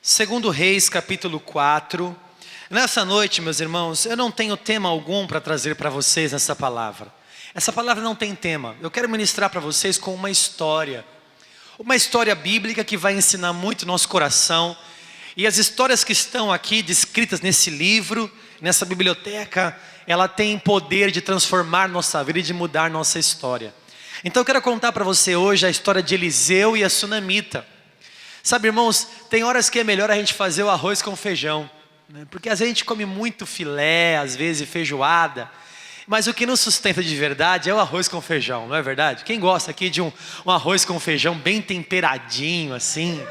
Segundo Reis, capítulo 4. Nessa noite, meus irmãos, eu não tenho tema algum para trazer para vocês nessa palavra. Essa palavra não tem tema. Eu quero ministrar para vocês com uma história bíblica que vai ensinar muito nosso coração. E as histórias que estão aqui descritas nesse livro, nessa biblioteca, ela tem poder de transformar nossa vida e de mudar nossa história. Então eu quero contar para você hoje a história de Eliseu e a sunamita. Sabe, irmãos, tem horas que é melhor a gente fazer o arroz com feijão, né? Porque às vezes a gente come muito filé, às vezes feijoada, mas o que nos sustenta de verdade é o arroz com feijão, não é verdade? Quem gosta aqui de um arroz com feijão bem temperadinho assim,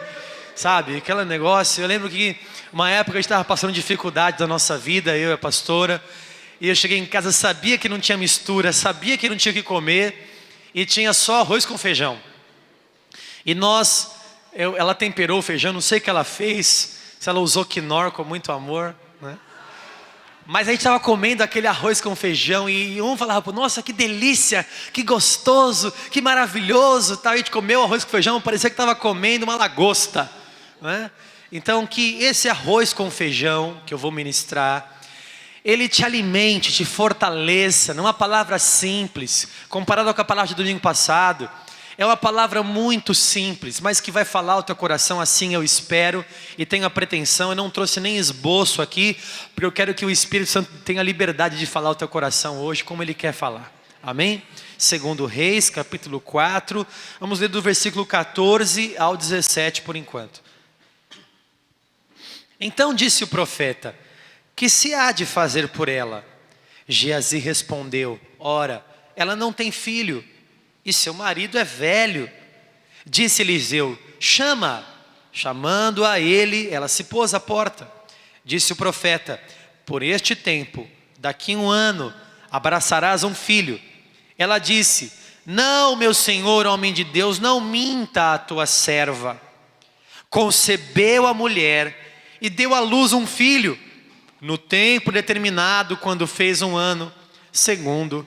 sabe? Aquele negócio. Eu lembro que uma época a gente estava passando dificuldade da nossa vida, eu e a pastora, e eu cheguei em casa, sabia que não tinha mistura, sabia que não tinha o que comer, e tinha só arroz com feijão. E ela temperou o feijão, não sei o que ela fez, se ela usou quinor com muito amor, né? Mas a gente estava comendo aquele arroz com feijão e um falava, nossa, que delícia, que gostoso, que maravilhoso, tal. A gente comeu arroz com feijão, parecia que estava comendo uma lagosta, né? Então que esse arroz com feijão que eu vou ministrar, ele te alimente, te fortaleça, numa palavra simples, comparado com a palavra de domingo passado. É uma palavra muito simples, mas que vai falar ao teu coração, assim eu espero e tenho a pretensão. Eu não trouxe nem esboço aqui, porque eu quero que o Espírito Santo tenha liberdade de falar ao teu coração hoje, como Ele quer falar. Amém? Segundo Reis, capítulo 4, vamos ler do versículo 14 ao 17 por enquanto. Então disse o profeta, que se há de fazer por ela? Geazi respondeu, ora, ela não tem filho, e seu marido é velho. Disse Eliseu, chama. Chamando a ele, ela se pôs à porta. Disse o profeta, por este tempo, daqui 1 ano, abraçarás um filho. Ela disse, não, meu senhor, homem de Deus, não minta a tua serva. Concebeu a mulher e deu à luz um filho, no tempo determinado, quando fez 1 ano, segundo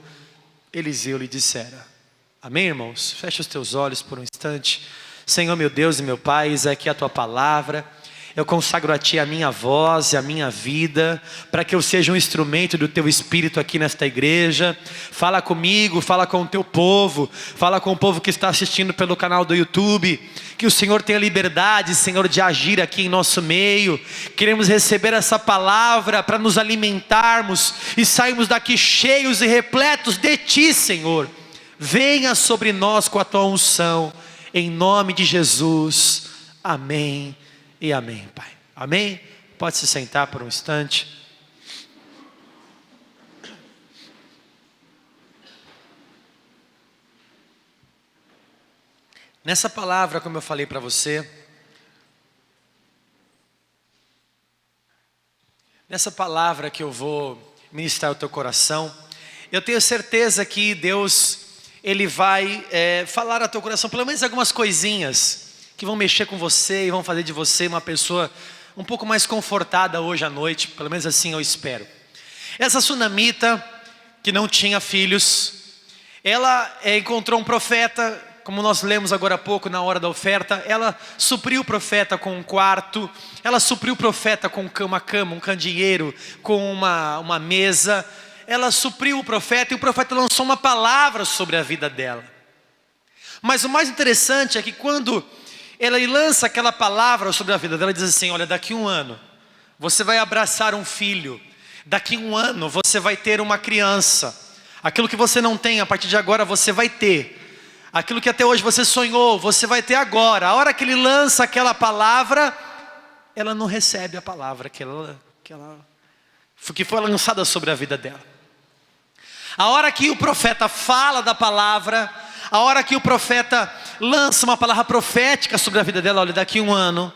Eliseu lhe dissera. Amém, irmãos? Feche os teus olhos por um instante. Senhor, meu Deus e meu Pai, eis aqui a tua palavra. Eu consagro a ti a minha voz e a minha vida, para que eu seja um instrumento do teu Espírito aqui nesta igreja. Fala comigo, fala com o teu povo, fala com o povo que está assistindo pelo canal do YouTube. Que o Senhor tenha liberdade, Senhor, de agir aqui em nosso meio. Queremos receber essa palavra para nos alimentarmos e sairmos daqui cheios e repletos de ti, Senhor. Venha sobre nós com a tua unção, em nome de Jesus, amém e amém, Pai, amém? Pode se sentar por um instante. Nessa palavra, como eu falei para você, nessa palavra que eu vou ministrar ao teu coração, eu tenho certeza que Deus, Ele vai falar ao teu coração pelo menos algumas coisinhas que vão mexer com você e vão fazer de você uma pessoa um pouco mais confortada hoje à noite, pelo menos assim eu espero. Essa sunamita, que não tinha filhos, ela encontrou um profeta, como nós lemos agora há pouco na hora da oferta. Ela supriu o profeta com um quarto, ela supriu o profeta com uma cama, um candeeiro, com uma mesa. Ela supriu o profeta e o profeta lançou uma palavra sobre a vida dela. Mas o mais interessante é que quando ela lança aquela palavra sobre a vida dela, diz assim, olha, daqui 1 ano você vai abraçar um filho, daqui 1 ano você vai ter uma criança. Aquilo que você não tem, a partir de agora você vai ter. Aquilo que até hoje você sonhou, você vai ter agora. A hora que ele lança aquela palavra, ela não recebe a palavra que foi lançada sobre a vida dela. A hora que o profeta fala da palavra, a hora que o profeta lança uma palavra profética sobre a vida dela, olha, daqui 1 ano,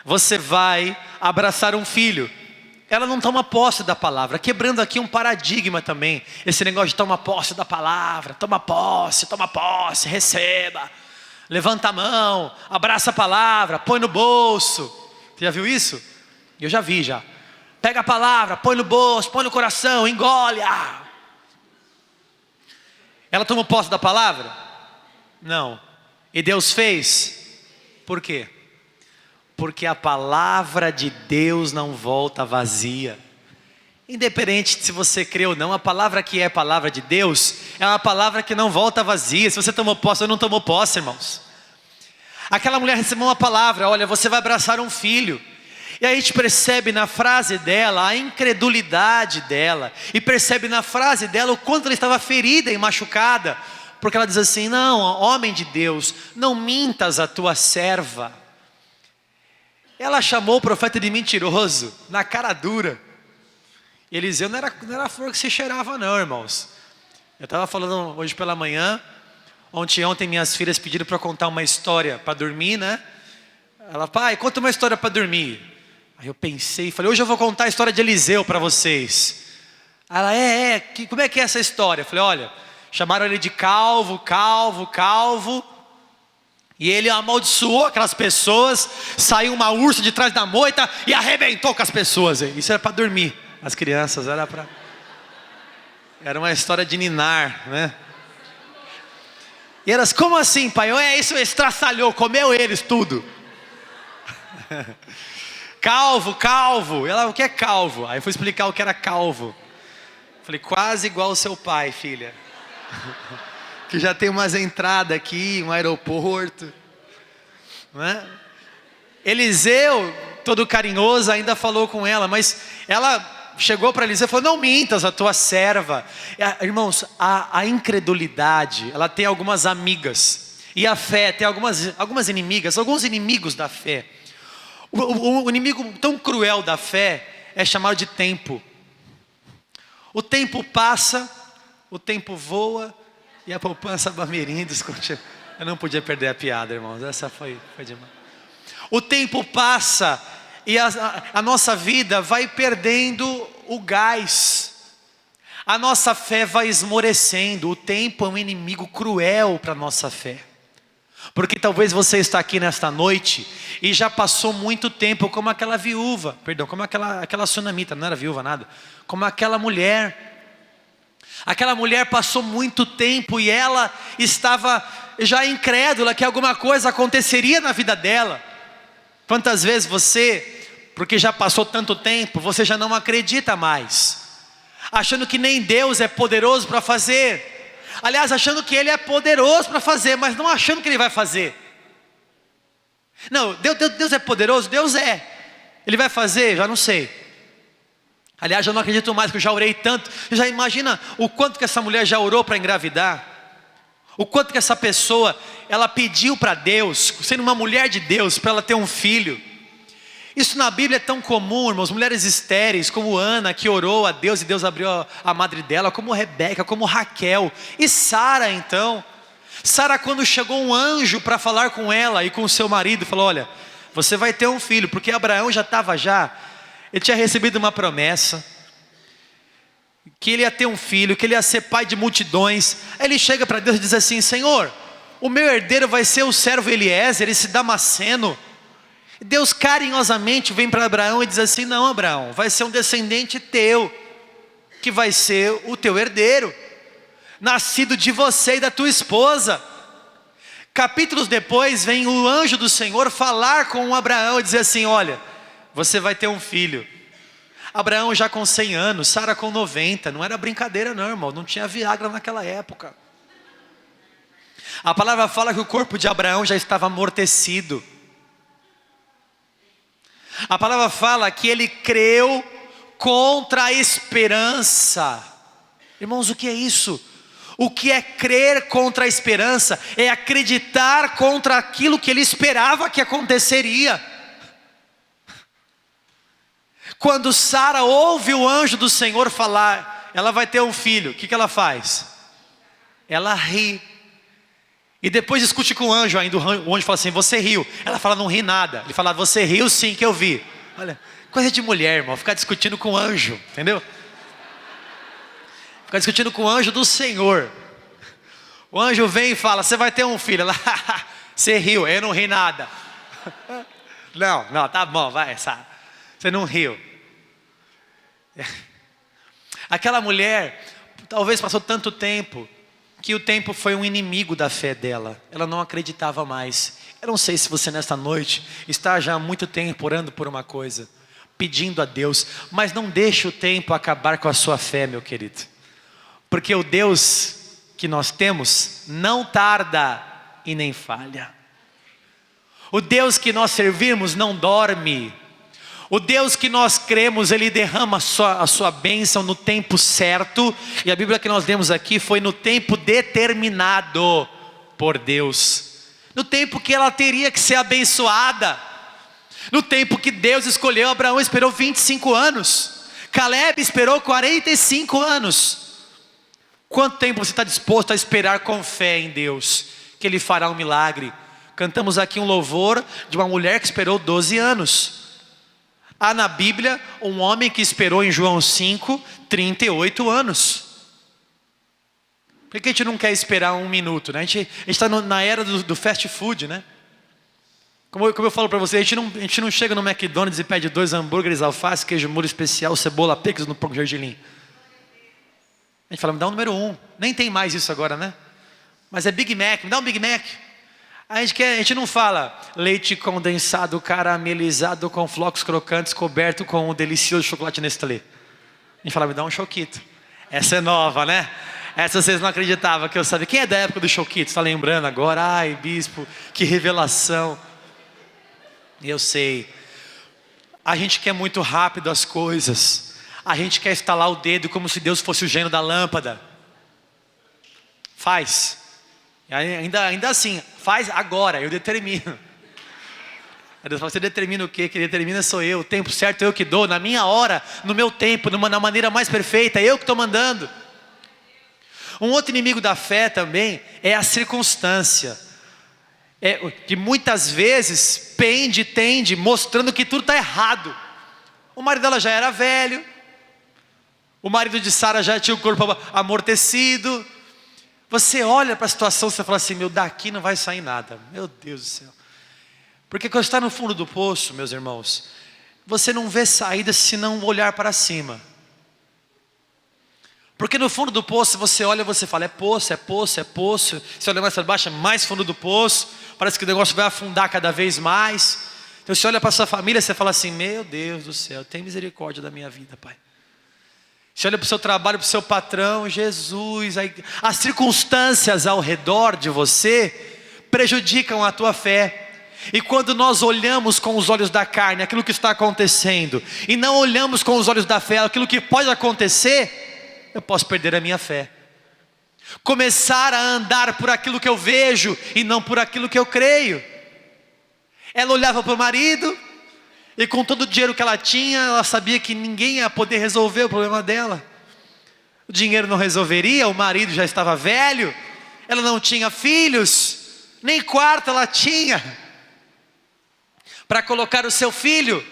você vai abraçar um filho. Ela não toma posse da palavra, quebrando aqui um paradigma também. Esse negócio de toma posse da palavra, toma posse, receba. Levanta a mão, abraça a palavra, põe no bolso. Você já viu isso? Eu já vi já. Pega a palavra, põe no bolso, põe no coração, engole. Ela tomou posse da palavra? Não. E Deus fez? Por quê? Porque a palavra de Deus não volta vazia. Independente de se você crê ou não, a palavra que é a palavra de Deus é uma palavra que não volta vazia. Se você tomou posse ou não tomou posse, irmãos. Aquela mulher recebeu uma palavra: olha, você vai abraçar um filho. E aí a gente percebe na frase dela a incredulidade dela, e percebe na frase dela o quanto ela estava ferida e machucada, porque ela diz assim: não, homem de Deus, não mintas a tua serva. Ela chamou o profeta de mentiroso, na cara dura. E Eliseu não era flor que se cheirava não, irmãos. Eu estava falando hoje pela manhã, ontem minhas filhas pediram para eu contar uma história para dormir, né? Ela: pai, conta uma história para dormir. Aí eu pensei e falei: hoje eu vou contar a história de Eliseu para vocês. Ela: como é que é essa história? Eu falei: olha, chamaram ele de calvo, e ele amaldiçoou aquelas pessoas, saiu uma ursa de trás da moita e arrebentou com as pessoas. Isso era para dormir. As crianças, era uma história de ninar, né? E elas: como assim, pai? Isso estraçalhou, comeu eles tudo. Calvo. Ela: o que é calvo? Aí eu fui explicar o que era calvo. Falei: quase igual o seu pai, filha. Que já tem umas entradas aqui, um aeroporto, não é? Eliseu, todo carinhoso, ainda falou com ela, mas ela chegou para Eliseu e falou: não mintas a tua serva. Irmãos, a incredulidade, ela tem algumas amigas, e a fé tem algumas inimigas, alguns inimigos da fé. O inimigo tão cruel da fé é chamado de tempo. O tempo passa, o tempo voa, e a poupança Bamerindos continua. Eu não podia perder a piada, irmãos, essa foi demais. O tempo passa e a nossa vida vai perdendo o gás. A nossa fé vai esmorecendo. O tempo é um inimigo cruel para a nossa fé. Porque talvez você está aqui nesta noite e já passou muito tempo como aquela viúva, como aquela sunamita, não era viúva nada, como aquela mulher. Aquela mulher passou muito tempo e ela estava já incrédula que alguma coisa aconteceria na vida dela. Quantas vezes você, porque já passou tanto tempo, você já não acredita mais, achando que nem Deus é poderoso para fazer. Aliás, achando que Ele é poderoso para fazer, mas não achando que Ele vai fazer. Não, Deus é poderoso? Deus é. Ele vai fazer? Já não sei. Aliás, eu não acredito mais, que eu já orei tanto. Você já imagina o quanto que essa mulher já orou para engravidar? O quanto que essa pessoa, ela pediu para Deus, sendo uma mulher de Deus, para ela ter um filho. Isso na Bíblia é tão comum, irmãos. Mulheres estéreis, como Ana, que orou a Deus e Deus abriu a madre dela, como Rebeca, como Raquel. E Sara então. Sara, quando chegou um anjo para falar com ela e com o seu marido, falou: olha, você vai ter um filho, porque Abraão ele tinha recebido uma promessa, que ele ia ter um filho, que ele ia ser pai de multidões. Aí ele chega para Deus e diz assim: Senhor, o meu herdeiro vai ser o servo Eliezer, esse Damasceno. Deus carinhosamente vem para Abraão e diz assim: não, Abraão, vai ser um descendente teu, que vai ser o teu herdeiro, nascido de você e da tua esposa. Capítulos depois vem o anjo do Senhor falar com Abraão e dizer assim: olha, você vai ter um filho. Abraão já com 100 anos, Sara com 90, não era brincadeira não, irmão, não tinha Viagra naquela época. A palavra fala que o corpo de Abraão já estava amortecido. A palavra fala que ele creu contra a esperança. Irmãos, o que é isso? O que é crer contra a esperança? É acreditar contra aquilo que ele esperava que aconteceria. Quando Sara ouve o anjo do Senhor falar, ela vai ter um filho, o que ela faz? Ela ri. E depois discute com o anjo ainda, o anjo fala assim: você riu. Ela fala: não ri nada. Ele fala: você riu sim, que eu vi. Olha, coisa de mulher, irmão, ficar discutindo com o anjo, entendeu? Ficar discutindo com o anjo do Senhor. O anjo vem e fala: você vai ter um filho. Ela: você riu, eu não ri nada. Não, tá bom, vai, você não riu. Aquela mulher talvez passou tanto tempo que o tempo foi um inimigo da fé dela. Ela não acreditava mais. Eu não sei se você nesta noite está já há muito tempo orando por uma coisa, pedindo a Deus, mas não deixe o tempo acabar com a sua fé, meu querido. Porque o Deus que nós temos não tarda e nem falha. O Deus que nós servimos não dorme. O Deus que nós cremos, Ele derrama a sua bênção no tempo certo. E a Bíblia que nós lemos aqui foi no tempo determinado por Deus. No tempo que ela teria que ser abençoada. No tempo que Deus escolheu, Abraão esperou 25 anos. Caleb esperou 45 anos. Quanto tempo você está disposto a esperar com fé em Deus, que Ele fará um milagre? Cantamos aqui um louvor de uma mulher que esperou 12 anos. Há na Bíblia um homem que esperou em João 5, 38 anos. Por que a gente não quer esperar um minuto, né? A gente está na era do fast food, né? Como eu falo para você, a gente não chega no McDonald's e pede 2 hambúrgueres, alface, queijo molho especial, cebola, picles no porco gergelim. A gente fala, me dá o número 1. Nem tem mais isso agora, né? Mas é Big Mac, me dá um Big Mac. A gente não fala leite condensado, caramelizado com flocos crocantes, coberto com um delicioso chocolate Nestlé. A gente fala, me dá um choquito. Essa é nova, né? Essa vocês não acreditavam que eu sabia. Quem é da época do choquito? Está lembrando agora? Ai, bispo, que revelação. Eu sei. A gente quer muito rápido as coisas. A gente quer estalar o dedo como se Deus fosse o gênio da lâmpada. Faz. Ainda assim, faz agora, eu determino. Deus fala, você determina o quê? Quem determina sou eu. O tempo certo eu que dou, na minha hora, no meu tempo, na maneira mais perfeita, eu que estou mandando. Um outro inimigo da fé também é a circunstância. Que muitas vezes tende, mostrando que tudo está errado. O marido dela já era velho. O marido de Sara já tinha o corpo amortecido. Você olha para a situação e você fala assim, daqui não vai sair nada. Meu Deus do céu. Porque quando está no fundo do poço, meus irmãos, você não vê saída se não olhar para cima. Porque no fundo do poço você olha e você fala, é poço, é poço, é poço. Você olha mais para baixo, é mais fundo do poço. Parece que o negócio vai afundar cada vez mais. Então você olha para a sua família e você fala assim, meu Deus do céu, tem misericórdia da minha vida, Pai. Você olha para o seu trabalho, para o seu patrão, Jesus, as circunstâncias ao redor de você prejudicam a tua fé. E quando nós olhamos com os olhos da carne aquilo que está acontecendo, e não olhamos com os olhos da fé aquilo que pode acontecer, eu posso perder a minha fé. Começar a andar por aquilo que eu vejo e não por aquilo que eu creio. Ela olhava para o marido, e com todo o dinheiro que ela tinha, ela sabia que ninguém ia poder resolver o problema dela. O dinheiro não resolveria, o marido já estava velho, ela não tinha filhos, nem quarto ela tinha para colocar o seu filho.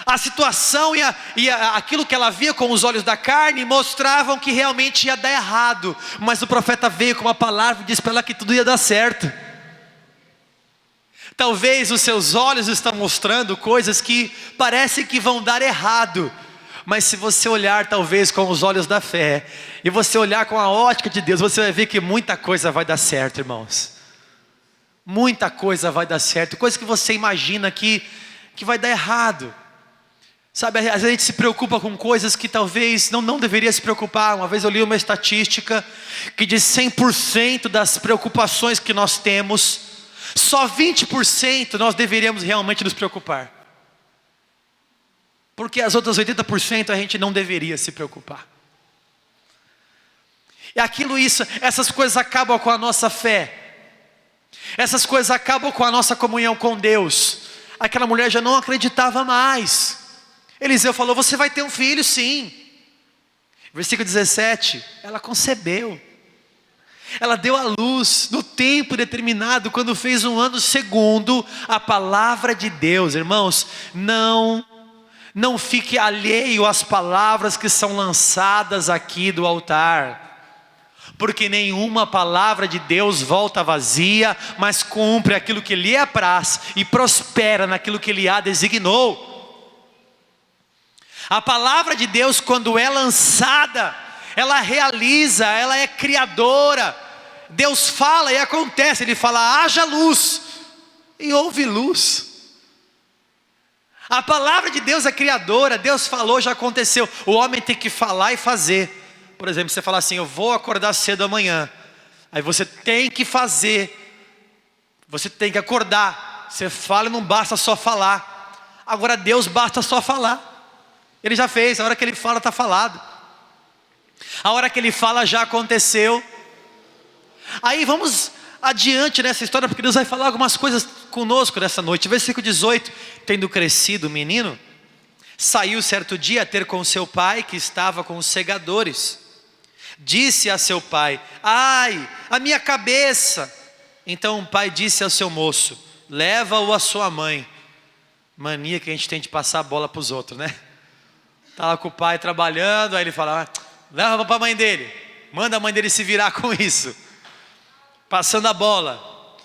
A situação e aquilo que ela via com os olhos da carne mostravam que realmente ia dar errado. Mas o profeta veio com uma palavra e disse para ela que tudo ia dar certo. Talvez os seus olhos estão mostrando coisas que parecem que vão dar errado. Mas se você olhar talvez com os olhos da fé, e você olhar com a ótica de Deus, você vai ver que muita coisa vai dar certo, irmãos. Muita coisa vai dar certo. Coisa que você imagina que vai dar errado. Sabe, às vezes a gente se preocupa com coisas que talvez não deveria se preocupar. Uma vez eu li uma estatística que diz 100% das preocupações que nós temos, só 20% nós deveríamos realmente nos preocupar. Porque as outras 80% a gente não deveria se preocupar. E essas coisas acabam com a nossa fé. Essas coisas acabam com a nossa comunhão com Deus. Aquela mulher já não acreditava mais. Eliseu falou, você vai ter um filho sim. Versículo 17, ela concebeu. Ela deu à luz no tempo determinado, quando fez 1 ano segundo a palavra de Deus. Irmãos, não fique alheio às palavras que são lançadas aqui do altar. Porque nenhuma palavra de Deus volta vazia, mas cumpre aquilo que lhe apraz e prospera naquilo que ele a designou. A palavra de Deus, quando é lançada, ela realiza, ela é criadora. Deus fala e acontece. Ele fala, haja luz, e houve luz. A palavra de Deus é criadora, Deus falou, já aconteceu. O homem tem que falar e fazer. Por exemplo, você fala assim, eu vou acordar cedo amanhã. Aí você tem que fazer, você tem que acordar. Você fala e não basta só falar. Agora Deus basta só falar. Ele já fez, a hora que Ele fala está falado. A hora que Ele fala já aconteceu. Aí vamos adiante nessa história, porque Deus vai falar algumas coisas conosco nessa noite. Versículo 18, tendo crescido o menino, saiu certo dia a ter com seu pai, que estava com os segadores. Disse a seu pai, ai, a minha cabeça. Então o pai disse ao seu moço, leva-o à sua mãe. Mania que a gente tem de passar a bola para os outros, né? Tá lá com o pai trabalhando, aí ele fala, leva para a mãe dele. Manda a mãe dele se virar com isso. Passando a bola.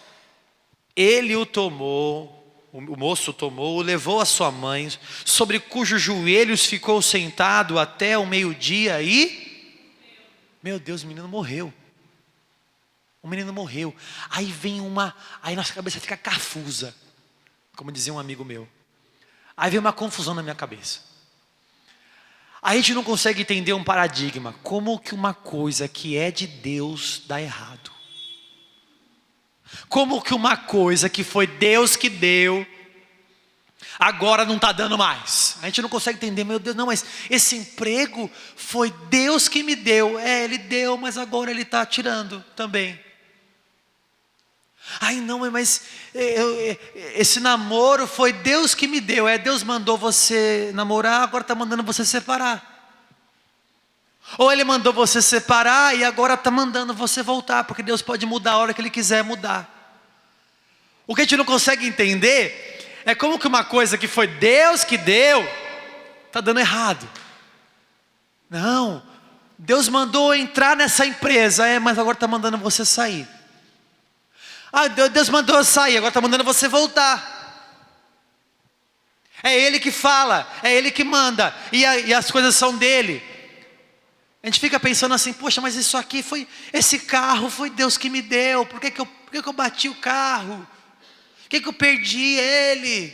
Ele o tomou, o moço tomou, o levou à sua mãe, sobre cujos joelhos ficou sentado até o meio-dia e... Meu Deus, o menino morreu. O menino morreu. Aí vem aí nossa cabeça fica cafusa, como dizia um amigo meu. Aí vem uma confusão na minha cabeça. A gente não consegue entender um paradigma. Como que uma coisa que é de Deus dá errado? Como que uma coisa que foi Deus que deu, agora não está dando mais? A gente não consegue entender, meu Deus, não, mas esse emprego foi Deus que me deu. Ele deu, mas agora Ele está tirando também. Ai não, mas esse namoro foi Deus que me deu. Deus mandou você namorar, agora está mandando você separar. Ou Ele mandou você separar e agora está mandando você voltar, porque Deus pode mudar a hora que Ele quiser mudar. O que a gente não consegue entender é como que uma coisa que foi Deus que deu, está dando errado. Não, Deus mandou entrar nessa empresa, mas agora está mandando você sair. Deus mandou eu sair, agora está mandando você voltar. É Ele que fala, é Ele que manda, e as coisas são dEle. A gente fica pensando assim, poxa, mas isso aqui foi, esse carro foi Deus que me deu, por que eu bati o carro? Por que eu perdi ele?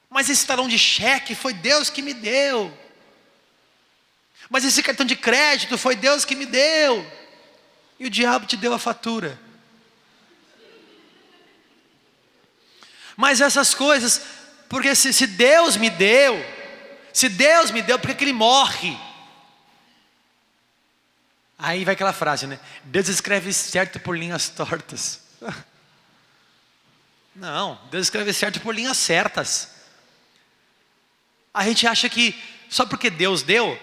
Mas esse talão de cheque foi Deus que me deu. Mas esse cartão de crédito foi Deus que me deu. E o diabo te deu a fatura. Mas essas coisas, porque se Deus me deu, por que Ele morre? Aí vai aquela frase, né? Deus escreve certo por linhas tortas. Não, Deus escreve certo por linhas certas. A gente acha que só porque Deus deu,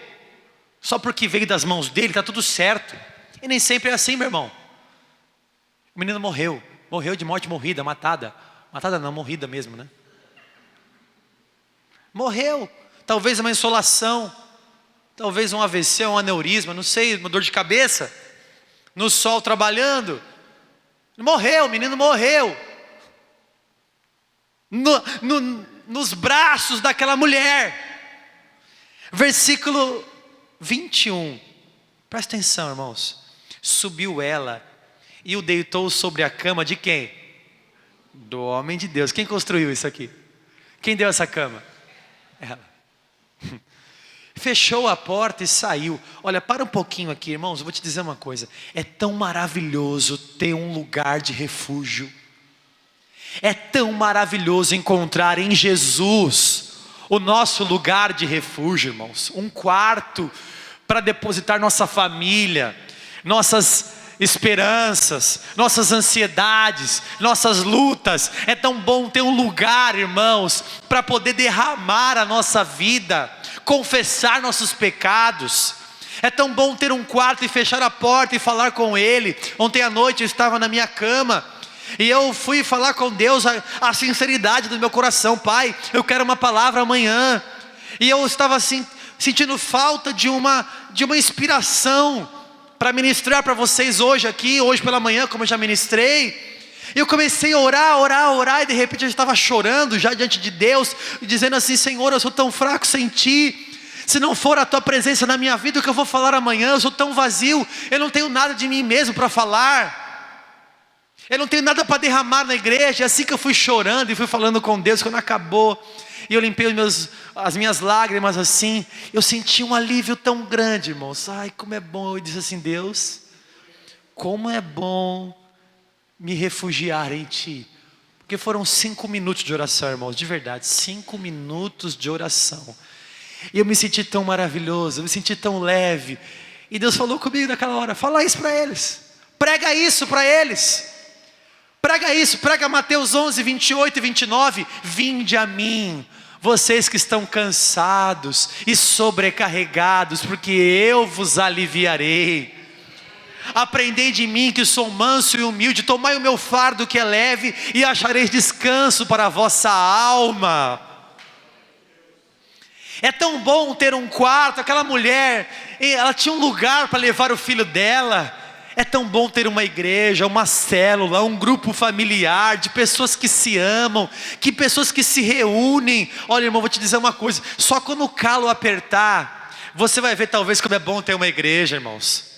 só porque veio das mãos dEle, está tudo certo. E nem sempre é assim, meu irmão. O menino morreu de morte morrida, matada. Matada não, morrida mesmo, né? Morreu, talvez uma insolação, talvez um AVC, um aneurisma, não sei, uma dor de cabeça, no sol trabalhando. Morreu, o menino morreu. Nos braços daquela mulher. Versículo 21. Presta atenção, irmãos. Subiu ela e o deitou sobre a cama de quem? Do homem de Deus. Quem construiu isso aqui? Quem deu essa cama? Ela. Fechou a porta e saiu. Olha, para um pouquinho aqui, irmãos, eu vou te dizer uma coisa. É tão maravilhoso ter um lugar de refúgio. É tão maravilhoso encontrar em Jesus o nosso lugar de refúgio, irmãos. Um quarto para depositar nossa família, nossas esperanças, nossas ansiedades, nossas lutas. É tão bom ter um lugar, irmãos, para poder derramar a nossa vida, confessar nossos pecados. É tão bom ter um quarto e fechar a porta e falar com Ele. Ontem à noite eu estava na minha cama e eu fui falar com Deus a sinceridade do meu coração. Pai, eu quero uma palavra amanhã. E eu estava assim, sentindo falta de uma inspiração para ministrar para vocês hoje aqui, hoje pela manhã, como eu já ministrei. E eu comecei a orar, e de repente eu estava chorando já diante de Deus, dizendo assim: Senhor, eu sou tão fraco sem Ti. Se não for a Tua presença na minha vida, o que eu vou falar amanhã? Eu sou tão vazio, eu não tenho nada de mim mesmo para falar. Eu não tenho nada para derramar na igreja. É assim que eu fui chorando e fui falando com Deus. Quando acabou, e eu limpei as minhas lágrimas assim, eu senti um alívio tão grande, irmãos. Ai, como é bom. Eu disse assim: Deus, como é bom me refugiar em Ti. Porque foram 5 minutos de oração, irmãos, de verdade, 5 minutos de oração. E eu me senti tão maravilhoso, eu me senti tão leve. E Deus falou comigo naquela hora: fala isso para eles, prega isso para eles. Prega isso, prega Mateus 11, 28 e 29. Vinde a mim, vocês que estão cansados e sobrecarregados, porque eu vos aliviarei. Aprendei de mim, que sou manso e humilde, tomai o meu fardo que é leve, e achareis descanso para a vossa alma. É tão bom ter um quarto. Aquela mulher, ela tinha um lugar para levar o filho dela. É tão bom ter uma igreja, uma célula, um grupo familiar, de pessoas que se amam, que pessoas que se reúnem. Olha, irmão, vou te dizer uma coisa: só quando o calo apertar, você vai ver talvez como é bom ter uma igreja, irmãos.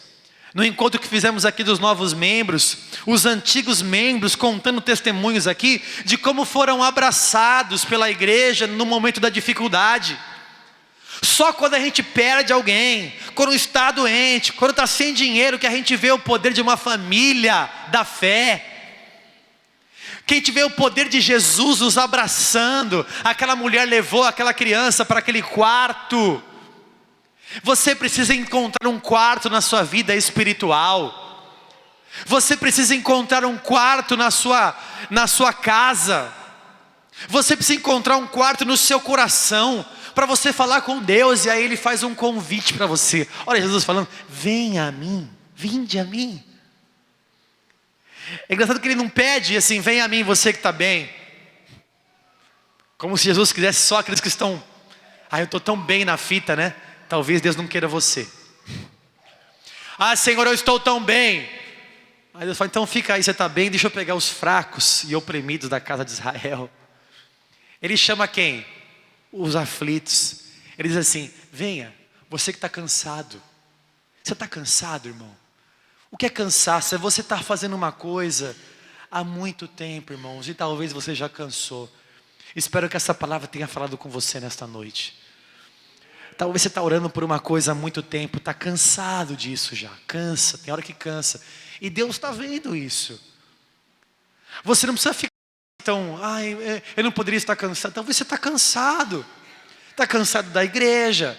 No encontro que fizemos aqui dos novos membros, os antigos membros contando testemunhos aqui, de como foram abraçados pela igreja no momento da dificuldade. Só quando a gente perde alguém, quando está doente, quando está sem dinheiro, que a gente vê o poder de uma família da fé. Que a gente vê o poder de Jesus nos abraçando. Aquela mulher levou aquela criança para aquele quarto. Você precisa encontrar um quarto na sua vida espiritual. Você precisa encontrar um quarto na sua casa. Você precisa encontrar um quarto no seu coração, para você falar com Deus. E aí Ele faz um convite para você. Olha Jesus falando: venha a mim, vinde a mim. É engraçado que Ele não pede assim: venha a mim você que está bem. Como se Jesus quisesse só aqueles que estão: eu estou tão bem na fita, né? Talvez Deus não queira você. Senhor, eu estou tão bem. Aí Deus fala: então fica aí, você está bem, deixa eu pegar os fracos e oprimidos da casa de Israel. Ele chama quem? Os aflitos. Ele diz assim: venha, você que está cansado. Você está cansado, irmão? O que é cansaço? É você estar fazendo uma coisa há muito tempo, irmãos, e talvez você já cansou. Espero que essa palavra tenha falado com você nesta noite. Talvez você está orando por uma coisa há muito tempo, está cansado disso já, cansa, tem hora que cansa, e Deus está vendo isso. Você não precisa ficar então: eu não poderia estar cansado. Talvez você está cansado da igreja,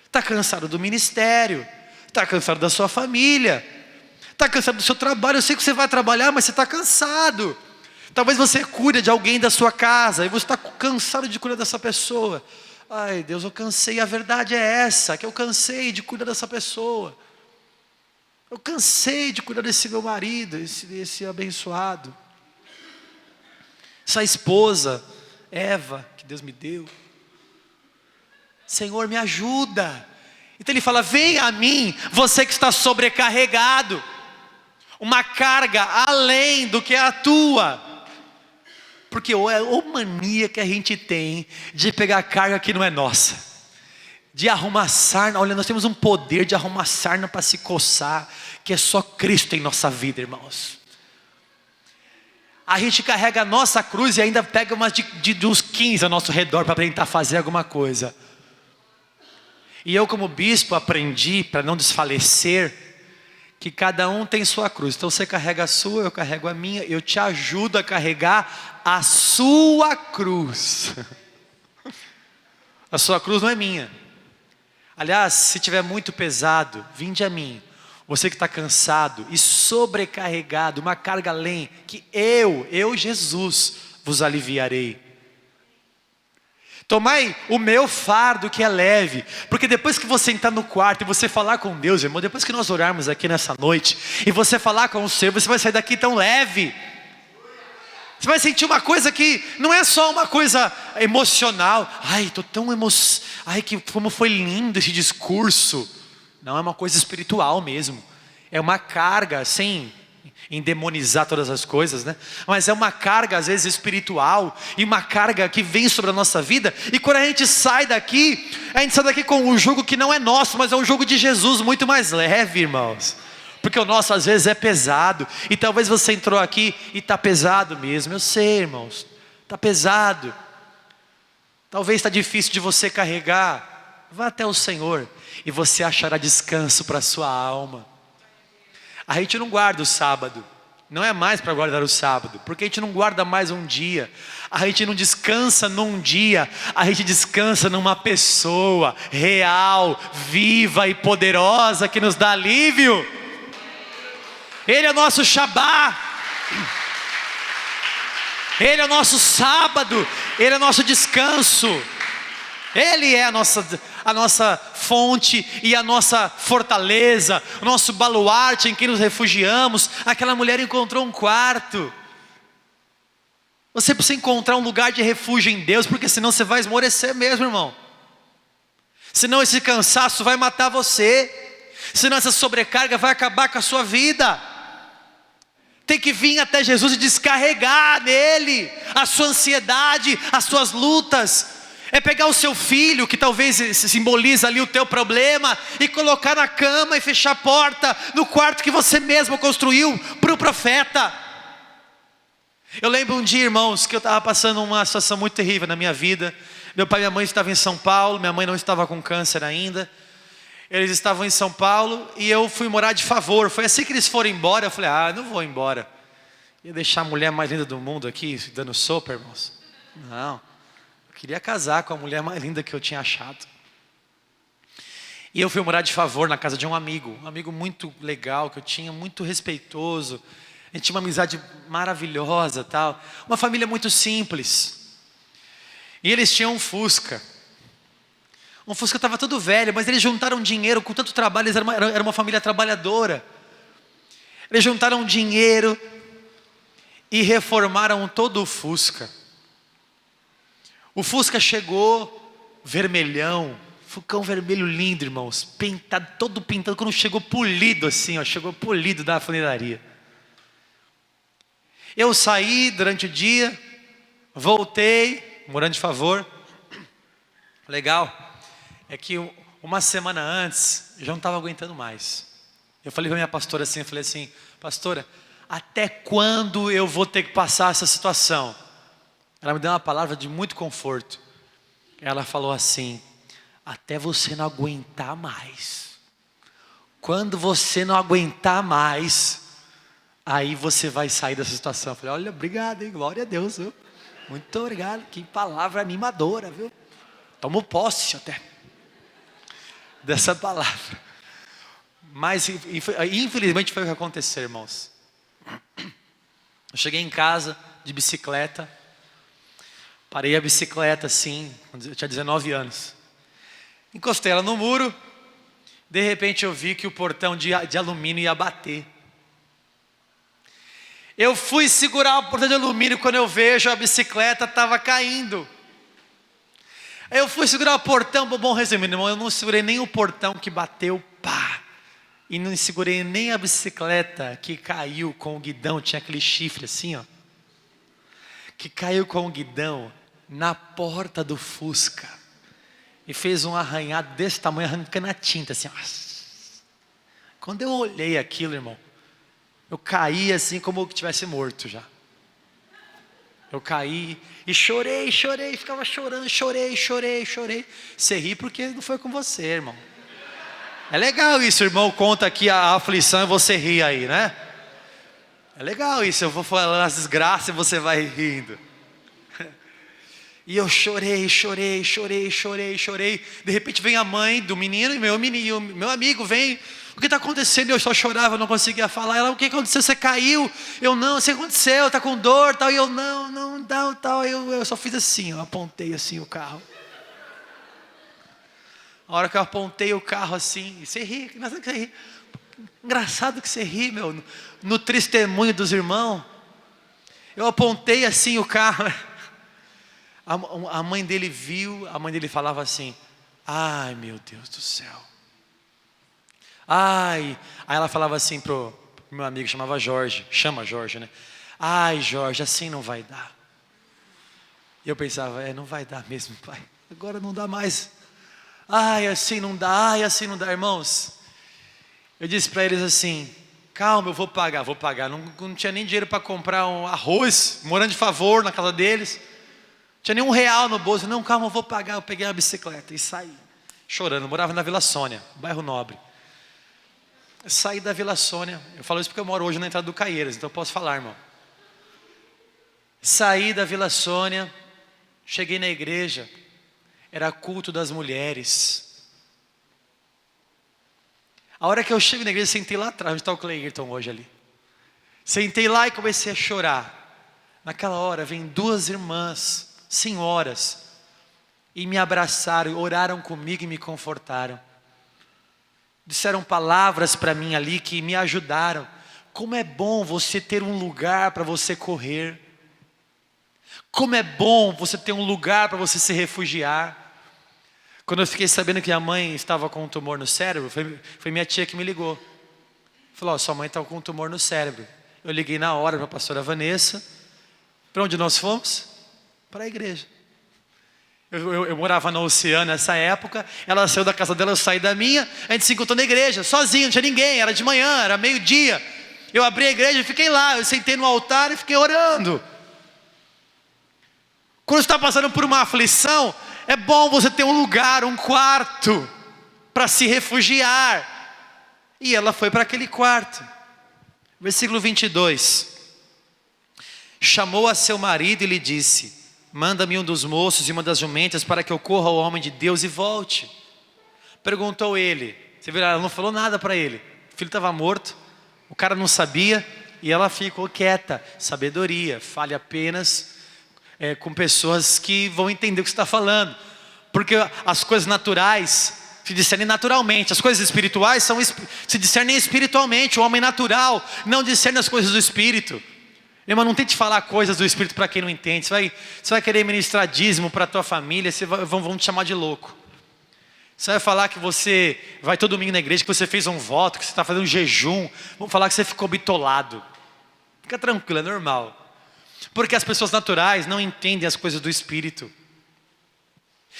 está cansado do ministério, está cansado da sua família, está cansado do seu trabalho. Eu sei que você vai trabalhar, mas você está cansado. Talvez você cuide de alguém da sua casa, e você está cansado de cuidar dessa pessoa. Deus, eu cansei. A verdade é essa, que eu cansei de cuidar dessa pessoa. Eu cansei de cuidar desse meu marido, esse abençoado, essa esposa, Eva, que Deus me deu. Senhor, me ajuda. Então Ele fala: venha a mim, você que está sobrecarregado, uma carga além do que é a tua. Porque a mania que a gente tem de pegar carga que não é nossa, de arrumar sarna. Olha, nós temos um poder de arrumar sarna para se coçar, que é só Cristo em nossa vida, irmãos. A gente carrega a nossa cruz e ainda pega umas de uns 15 ao nosso redor para tentar fazer alguma coisa. E eu, como bispo, aprendi, para não desfalecer, que cada um tem sua cruz. Então você carrega a sua, eu carrego a minha. Eu te ajudo a carregar a sua cruz. A sua cruz não é minha. Aliás, se tiver muito pesado, vinde a mim. Você que está cansado e sobrecarregado, uma carga além, que eu Jesus, vos aliviarei. Tomai o meu fardo que é leve. Porque depois que você entrar no quarto e você falar com Deus, irmão, depois que nós orarmos aqui nessa noite, e você falar com o Senhor, você vai sair daqui tão leve. Você vai sentir uma coisa que não é só uma coisa emocional. Estou tão como foi lindo esse discurso. Não, é uma coisa espiritual mesmo. É uma carga, sem endemonizar todas as coisas, né? Mas é uma carga às vezes espiritual, e uma carga que vem sobre a nossa vida. E quando a gente sai daqui com um jugo que não é nosso, mas é um jugo de Jesus, muito mais leve, irmãos. Porque o nosso às vezes é pesado. E talvez você entrou aqui e está pesado mesmo. Eu sei, irmãos, está pesado. Talvez está difícil de você carregar. Vá até o Senhor e você achará descanso para a sua alma. A gente não guarda o sábado. Não é mais para guardar o sábado, porque a gente não guarda mais um dia. A gente não descansa num dia, a gente descansa numa pessoa real, viva e poderosa que nos dá alívio. Ele é o nosso Shabá, Ele é o nosso sábado, Ele é o nosso descanso. Ele é a nossa fonte e a nossa fortaleza, o nosso baluarte em que nos refugiamos. Aquela mulher encontrou um quarto. Você precisa encontrar um lugar de refúgio em Deus, porque senão você vai esmorecer mesmo, irmão. Senão esse cansaço vai matar você. Senão essa sobrecarga vai acabar com a sua vida. Tem que vir até Jesus e descarregar nele a sua ansiedade, as suas lutas. É pegar o seu filho, que talvez simboliza ali o teu problema, e colocar na cama e fechar a porta no quarto que você mesmo construiu para o profeta. Eu lembro um dia, irmãos, que eu estava passando uma situação muito terrível na minha vida. Meu pai e minha mãe estavam em São Paulo, minha mãe não estava com câncer ainda. Eles estavam em São Paulo e eu fui morar de favor. Foi assim que eles foram embora. Eu falei, não vou embora. Ia deixar a mulher mais linda do mundo aqui, dando sopa, irmãos. Não. Queria casar com a mulher mais linda que eu tinha achado. E eu fui morar de favor na casa de um amigo muito legal que eu tinha, muito respeitoso. A gente tinha uma amizade maravilhosa, tal. Uma família muito simples. E eles tinham um Fusca. Um Fusca estava todo velho, mas eles juntaram dinheiro com tanto trabalho. Eles eram uma família trabalhadora. Eles juntaram dinheiro e reformaram todo o Fusca. O Fusca chegou vermelhão, Fuscão vermelho lindo, irmãos, pintado, todo pintado. Quando chegou polido assim, chegou polido da funilaria. Eu saí durante o dia, voltei, morando de favor. Legal, é que uma semana antes, eu já não estava aguentando mais. Eu falei para minha pastora assim, pastora, até quando eu vou ter que passar essa situação? Ela me deu uma palavra de muito conforto. Ela falou assim, até você não aguentar mais. Quando você não aguentar mais, aí você vai sair dessa situação. Eu falei, olha, obrigado, hein? Glória a Deus, viu? Muito obrigado, que palavra animadora, viu? Tomo posse até dessa palavra. Mas infelizmente foi o que aconteceu, irmãos. Eu cheguei em casa de bicicleta. Parei a bicicleta assim, quando eu tinha 19 anos. Encostei ela no muro. De repente eu vi que o portão de alumínio ia bater. Eu fui segurar o portão de alumínio, quando eu vejo a bicicleta estava caindo. Eu fui segurar o portão, bom resumindo, irmão, eu não segurei nem o portão que bateu, pá. E não segurei nem a bicicleta que caiu com o guidão, tinha aquele chifre assim, que caiu com o guidão na porta do Fusca e fez um arranhado desse tamanho, arrancando a tinta assim. Quando eu olhei aquilo, irmão, eu caí assim como que tivesse morto já. Eu caí e chorei, ficava chorando, chorei. Você ri porque não foi com você, irmão. É legal isso, irmão, conta aqui a aflição e você ri aí, né? É legal isso, eu vou falando as desgraças e você vai rindo. E eu chorei. De repente vem a mãe do menino e meu amigo vem. O que está acontecendo? Eu só chorava, eu não conseguia falar. Ela, o que aconteceu? Você caiu? Eu, não, o que aconteceu? Está com dor? Tal. E eu, não, tal. Eu só fiz assim, eu apontei assim o carro. A hora que eu apontei o carro assim, você ri, engraçado que você ri, meu, no testemunho dos irmãos. Eu apontei assim o carro. A mãe dele viu, a mãe dele falava assim, ai meu Deus do céu. Ai, aí ela falava assim pro meu amigo, chama Jorge, né? Ai Jorge, assim não vai dar. E eu pensava, não vai dar mesmo, pai. Agora não dá mais. Ai, assim não dá, irmãos. Eu disse para eles assim, Calma, eu vou pagar. Não tinha nem dinheiro para comprar um arroz, morando de favor na casa deles. Não tinha nem R$1 no bolso. Não, calma, eu vou pagar. Eu peguei a bicicleta e saí, chorando. Eu morava na Vila Sônia, bairro Nobre. Eu saí da Vila Sônia. Eu falo isso porque eu moro hoje na entrada do Caieiras, então eu posso falar, irmão. Saí da Vila Sônia, cheguei na igreja, era culto das mulheres. A hora que eu chego na igreja, sentei lá atrás, onde está o Cleiton hoje ali. Sentei lá e comecei a chorar. Naquela hora, vem 2 irmãs, senhoras, e me abraçaram, oraram comigo e me confortaram. Disseram palavras para mim ali que me ajudaram. Como é bom você ter um lugar para você correr. Como é bom você ter um lugar para você se refugiar. Quando eu fiquei sabendo que minha mãe estava com um tumor no cérebro, foi minha tia que me ligou. Falou, sua mãe está com um tumor no cérebro. Eu liguei na hora para a pastora Vanessa. Para onde nós fomos? Para a igreja. Eu morava na Oceana nessa época. Ela saiu da casa dela, eu saí da minha. A gente se encontrou na igreja, sozinho, não tinha ninguém. Era de manhã, era meio-dia. Eu abri a igreja e fiquei lá. Eu sentei no altar e fiquei orando. Quando você está passando por uma aflição, é bom você ter um lugar, um quarto, para se refugiar. E ela foi para aquele quarto. Versículo 22. Chamou a seu marido e lhe disse, manda-me um dos moços e uma das jumentas para que eu corra ao homem de Deus e volte. Perguntou ele. Você viu, ela não falou nada para ele. O filho estava morto, o cara não sabia e ela ficou quieta. Sabedoria, fale apenas com pessoas que vão entender o que você está falando. Porque as coisas naturais se discernem naturalmente. As coisas espirituais se discernem espiritualmente. O homem natural não discerne as coisas do Espírito. Irmão, não tente falar coisas do Espírito para quem não entende. Você vai querer ministrar dízimo para a tua família, vão te chamar de louco. Você vai falar que você vai todo domingo na igreja, que você fez um voto, que você está fazendo um jejum. Vão falar que você ficou bitolado. Fica tranquilo, é normal. Porque as pessoas naturais não entendem as coisas do Espírito.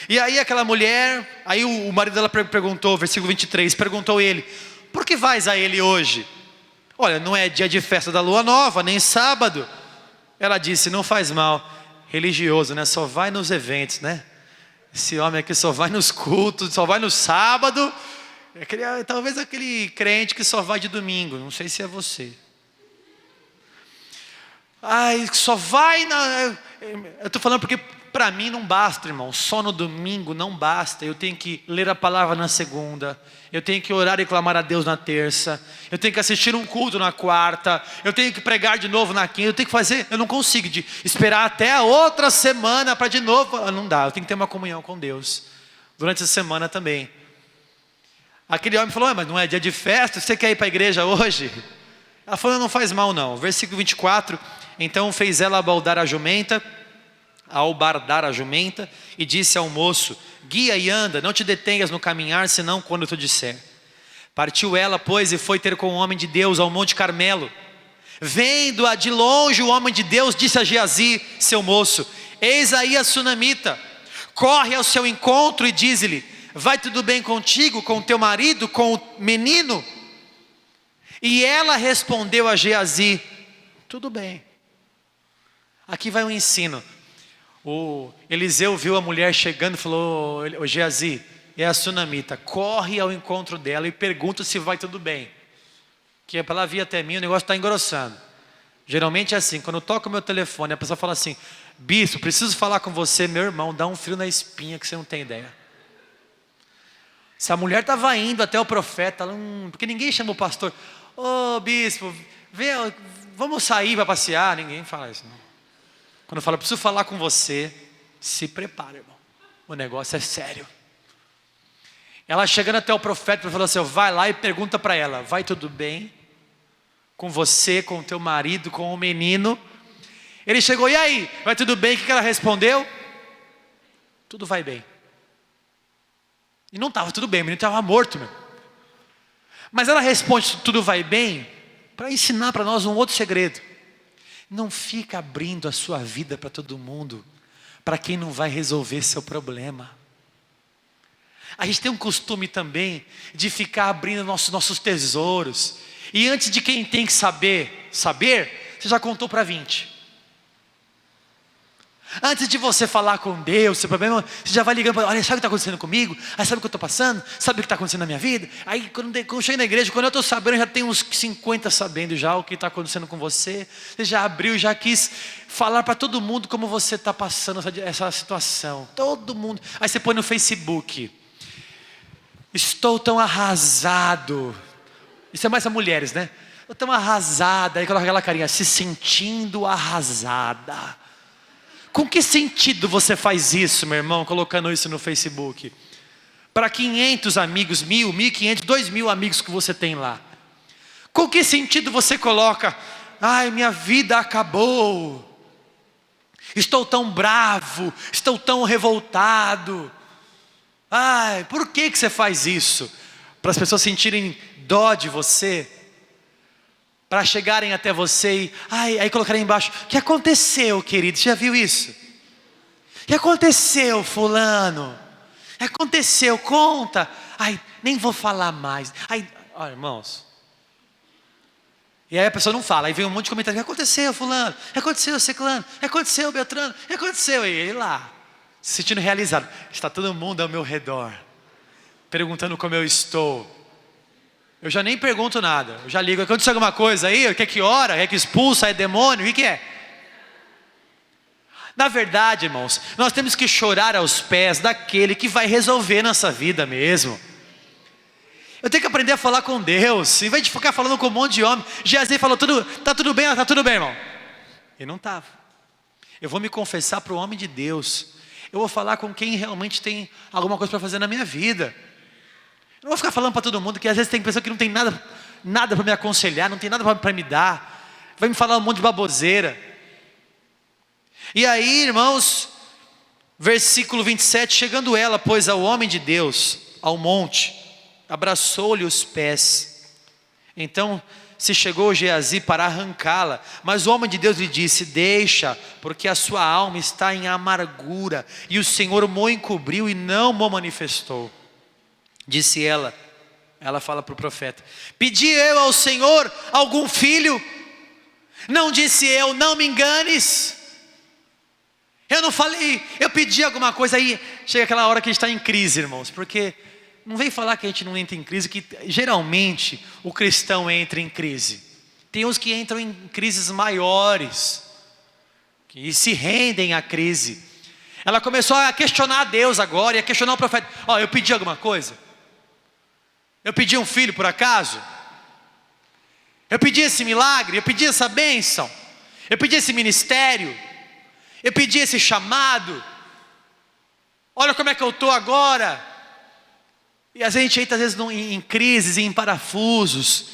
E aí aquela mulher, aí o marido dela perguntou, versículo 23, perguntou ele, por que vais a ele hoje? Olha, não é dia de festa da lua nova, nem sábado. Ela disse, não faz mal, religioso, né? Só vai nos eventos, né? Esse homem aqui só vai nos cultos, só vai no sábado. Talvez aquele crente que só vai de domingo, não sei se é você. Ai, só vai na... Eu estou falando porque para mim não basta, irmão. Só no domingo não basta. Eu tenho que ler a palavra na segunda. Eu tenho que orar e clamar a Deus na terça. Eu tenho que assistir um culto na quarta. Eu tenho que pregar de novo na quinta. Eu tenho que fazer. Eu não consigo esperar até a outra semana para de novo. Não dá. Eu tenho que ter uma comunhão com Deus durante a semana também. Aquele homem falou, mas não é dia de festa? Você quer ir para a igreja hoje? Ela falou, não faz mal não. Versículo 24. Então fez ela albardar a jumenta, e disse ao moço, guia e anda, não te detenhas no caminhar, senão quando eu te disser. Partiu ela, pois, e foi ter com o homem de Deus ao Monte Carmelo. Vendo-a de longe, o homem de Deus disse a Geazi, seu moço, eis aí a sunamita, corre ao seu encontro e diz-lhe, vai tudo bem contigo, com teu marido, com o menino? E ela respondeu a Geazi, tudo bem. Aqui vai um ensino. O Eliseu viu a mulher chegando e falou, ô Geazi, é a sunamita, corre ao encontro dela e pergunta se vai tudo bem. Que para ela vir até mim, o negócio está engrossando. Geralmente é assim, quando eu toco o meu telefone, a pessoa fala assim, bispo, preciso falar com você, meu irmão, dá um frio na espinha que você não tem ideia. Se a mulher estava indo até o profeta, porque ninguém chama o pastor, ô bispo, vamos sair para passear, ninguém fala isso não. Quando eu falo, preciso falar com você, se prepara, irmão. O negócio é sério. Ela chegando até o profeta, falou assim, vai lá e pergunta para ela, vai tudo bem? Com você, com o teu marido, com o menino? Ele chegou, e aí? Vai tudo bem? O que ela respondeu? Tudo vai bem. E não estava tudo bem, o menino estava morto, meu. Mas ela responde, tudo vai bem? Para ensinar para nós um outro segredo. Não fica abrindo a sua vida para todo mundo, para quem não vai resolver seu problema. A gente tem um costume também de ficar abrindo nossos tesouros. E antes de quem tem que saber, você já contou para 20. Antes de você falar com Deus, seu problema, você já vai ligando para, olha, sabe o que está acontecendo comigo? Aí sabe o que eu estou passando? Sabe o que está acontecendo na minha vida? Aí quando eu chego na igreja, quando eu estou sabendo, já tem uns 50 sabendo já o que está acontecendo com você. Você já abriu, já quis falar para todo mundo como você está passando essa situação. Todo mundo. Aí você põe no Facebook, estou tão arrasado. Isso é mais a mulheres, né? Eu estou arrasada. Aí coloca aquela carinha, se sentindo arrasada. Com que sentido você faz isso, meu irmão, colocando isso no Facebook? Para 500 amigos, 1.000, 1.500, 2.000 amigos que você tem lá. Com que sentido você coloca, ai, minha vida acabou. Estou tão bravo, estou tão revoltado. Ai, por que você faz isso? Para as pessoas sentirem dó de você? Para chegarem até você e aí colocarem embaixo, o que aconteceu, querido? Você já viu isso? O que aconteceu, fulano? O que aconteceu? Conta. Ai, nem vou falar mais. Olha, irmãos. E aí a pessoa não fala, aí vem um monte de comentário, o que aconteceu, fulano? O que aconteceu, ciclano? O que aconteceu, Beltrano? O que aconteceu? E ele lá, se sentindo realizado. Está todo mundo ao meu redor, perguntando como eu estou. Eu já nem pergunto nada, eu já ligo, aconteceu alguma coisa aí? Quer que ora? Quer que expulsa? É demônio? O que é? Na verdade, irmãos, nós temos que chorar aos pés daquele que vai resolver nossa vida mesmo. Eu tenho que aprender a falar com Deus, em vez de ficar falando com um monte de homem. Geazi falou, tá tudo bem? Tá tudo bem, irmão. E não estava. Eu vou me confessar para o homem de Deus. Eu vou falar com quem realmente tem alguma coisa para fazer na minha vida. Eu não vou ficar falando para todo mundo, que às vezes tem pessoa que não tem nada para me aconselhar, não tem nada para me dar, vai me falar um monte de baboseira. E aí, irmãos, versículo 27, chegando ela, pois, ao homem de Deus, ao monte, abraçou-lhe os pés. Então se chegou Geazi para arrancá-la, mas o homem de Deus lhe disse, deixa, porque a sua alma está em amargura, e o Senhor mo encobriu e não mo manifestou. Disse ela fala para o profeta, pedi eu ao Senhor algum filho? Não disse eu, não me enganes. Eu não falei, eu pedi alguma coisa. Aí chega aquela hora que a gente está em crise, irmãos, porque não vem falar que a gente não entra em crise, que geralmente o cristão entra em crise. Tem uns que entram em crises maiores, que se rendem à crise. Ela começou a questionar a Deus agora, e a questionar o profeta, eu pedi alguma coisa? Eu pedi um filho por acaso? Eu pedi esse milagre? Eu pedi essa bênção? Eu pedi esse ministério? Eu pedi esse chamado? Olha como é que eu estou agora. E a gente entra às vezes em crises, em parafusos,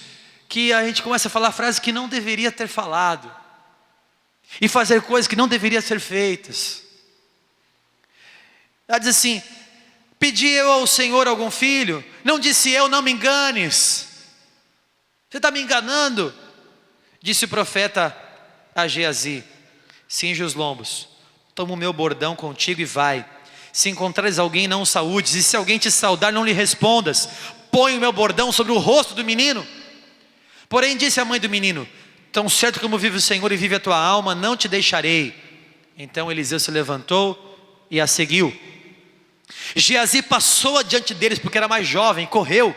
que a gente começa a falar frases que não deveria ter falado, e fazer coisas que não deveriam ser feitas. Ela diz assim, pedi eu ao Senhor algum filho? Não disse eu, não me enganes. Você está me enganando? Disse o profeta a Geazi, cinge os lombos, toma o meu bordão contigo e vai. Se encontrares alguém, não o saúdes, e se alguém te saudar, não lhe respondas. Põe o meu bordão sobre o rosto do menino. Porém disse a mãe do menino, tão certo como vive o Senhor e vive a tua alma, não te deixarei. Então Eliseu se levantou e a seguiu. Geazi passou adiante deles, porque era mais jovem, correu,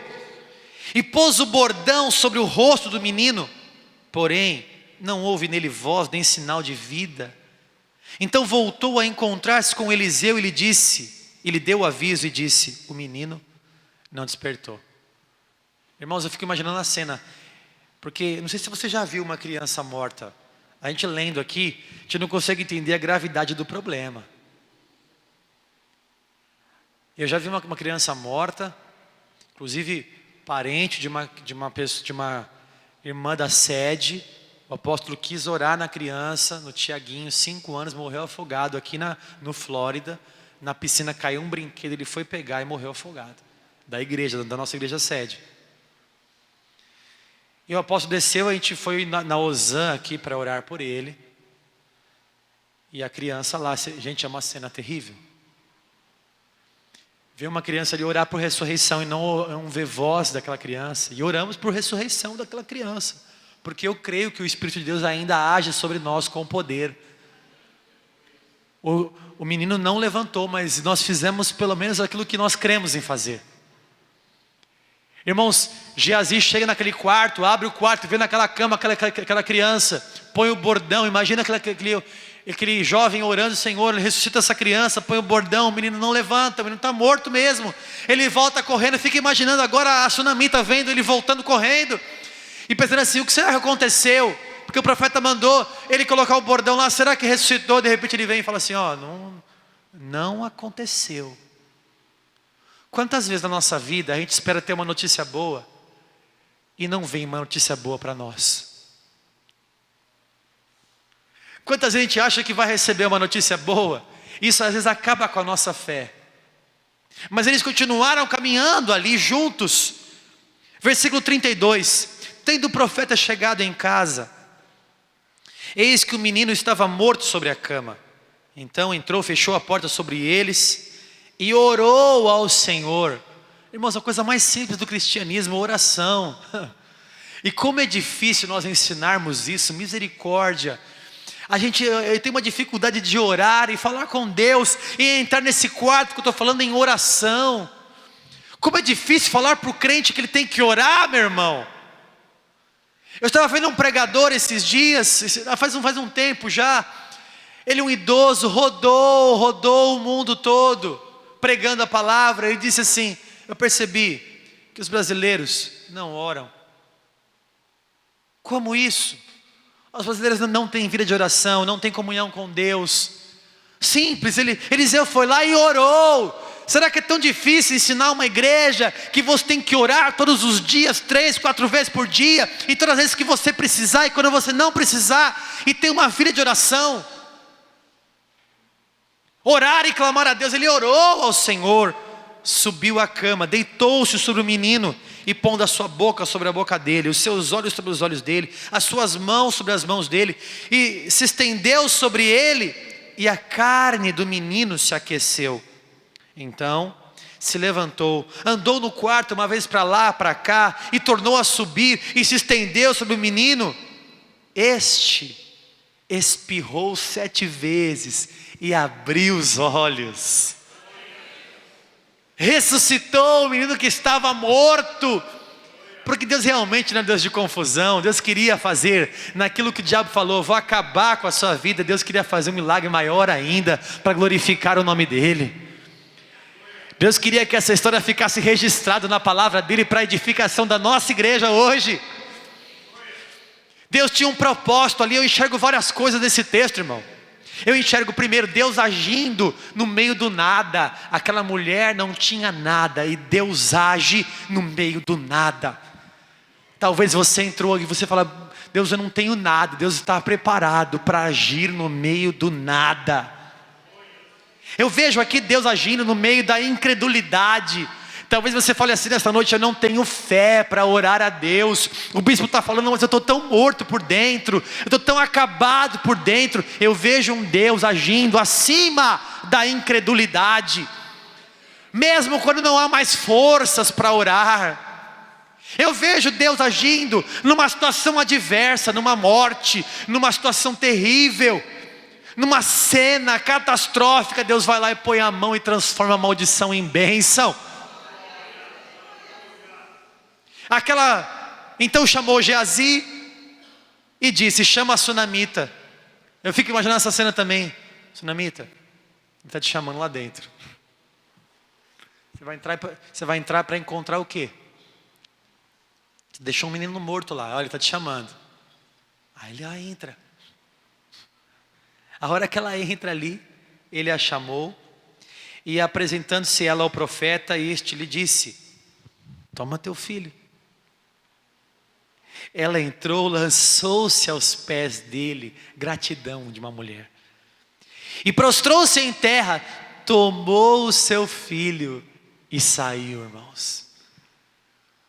e pôs o bordão sobre o rosto do menino, porém não houve nele voz, nem sinal de vida. Então voltou a encontrar-se com Eliseu e lhe deu aviso e disse, o menino não despertou. Irmãos, eu fico imaginando a cena, porque não sei se você já viu uma criança morta. A gente lendo aqui, a gente não consegue entender a gravidade do problema. Eu já vi uma criança morta, inclusive parente de uma irmã da sede. O apóstolo quis orar na criança, no Tiaguinho, 5 anos, morreu afogado aqui no Flórida. Na piscina caiu um brinquedo, ele foi pegar e morreu afogado. Da igreja, da nossa igreja sede. E o apóstolo desceu, a gente foi na Ozan aqui para orar por ele. E a criança lá, gente, é uma cena terrível. ver uma criança ali orar por ressurreição e não ver voz daquela criança. E oramos por ressurreição daquela criança, porque eu creio que o Espírito de Deus ainda age sobre nós com poder. O menino não levantou, mas nós fizemos pelo menos aquilo que nós cremos em fazer. Irmãos, Geazi chega naquele quarto, abre o quarto, vê naquela cama aquela criança, põe o bordão, imagina aquele jovem orando: Senhor, ressuscita essa criança, põe o bordão, o menino não levanta, o menino está morto mesmo. Ele volta correndo, fica imaginando agora a Sunamita vendo ele voltando correndo, e pensando assim: o que será que aconteceu? Porque o profeta mandou ele colocar o bordão lá, será que ressuscitou? De repente ele vem e fala assim: não aconteceu. Quantas vezes na nossa vida a gente espera ter uma notícia boa e não vem uma notícia boa para nós? Quantas vezes a gente acha que vai receber uma notícia boa? Isso às vezes acaba com a nossa fé. Mas eles continuaram caminhando ali juntos. Versículo 32: tendo o profeta chegado em casa, eis que o menino estava morto sobre a cama. Então entrou, fechou a porta sobre eles e orou ao Senhor. Irmãos, a coisa mais simples do cristianismo, oração. E como é difícil nós ensinarmos isso, misericórdia. A gente tem uma dificuldade de orar e falar com Deus, e entrar nesse quarto que eu estou falando em oração. Como é difícil falar para o crente que ele tem que orar, meu irmão. Eu estava vendo um pregador esses dias, faz um tempo já. Ele, um idoso, rodou o mundo todo pregando a palavra. Ele disse assim: eu percebi que os brasileiros não oram. Como isso? Os brasileiros não têm vida de oração, não têm comunhão com Deus. Simples, Eliseu foi lá e orou. Será que é tão difícil ensinar uma igreja que você tem que orar todos os dias, 3, 4 vezes por dia, e todas as vezes que você precisar e quando você não precisar, e ter uma vida de oração? Orar e clamar a Deus. Ele orou ao Senhor, subiu à cama, deitou-se sobre o menino, e pondo a sua boca sobre a boca dele, os seus olhos sobre os olhos dele, as suas mãos sobre as mãos dele, e se estendeu sobre ele, e a carne do menino se aqueceu. Então se levantou, andou no quarto uma vez para lá, para cá, e tornou a subir, e se estendeu sobre o menino. Este espirrou 7 vezes e abriu os olhos. Ressuscitou o menino que estava morto. Porque Deus realmente não é Deus de confusão. Deus queria fazer naquilo que o diabo falou: vou acabar com a sua vida. Deus queria fazer um milagre maior ainda, para glorificar o nome dele. Deus queria que essa história ficasse registrada na palavra dele, para a edificação da nossa igreja hoje. Deus tinha um propósito ali. Eu enxergo várias coisas nesse texto, irmão. Eu enxergo primeiro Deus agindo no meio do nada. Aquela mulher não tinha nada, e Deus age no meio do nada. Talvez você entrou e você fala: Deus, eu não tenho nada. Deus está preparado para agir no meio do nada. Eu vejo aqui Deus agindo no meio da incredulidade. Talvez você fale assim nessa noite: eu não tenho fé para orar a Deus. O bispo está falando, mas eu estou tão morto por dentro, eu estou tão acabado por dentro. Eu vejo um Deus agindo acima da incredulidade, mesmo quando não há mais forças para orar. Eu vejo Deus agindo numa situação adversa, numa morte, numa situação terrível, numa cena catastrófica. Deus vai lá e põe a mão e transforma a maldição em bênção. Então chamou Geazi e disse: chama a Sunamita. Eu fico imaginando essa cena também. Sunamita, ele está te chamando lá dentro. Você vai entrar para encontrar o quê? Você deixou um menino morto lá. Olha, ele está te chamando. Aí ele entra. A hora que ela entra ali, ele a chamou, e apresentando-se ela ao profeta, este lhe disse: toma teu filho. Ela entrou, lançou-se aos pés dele, gratidão de uma mulher, e prostrou-se em terra, tomou o seu filho e saiu, irmãos.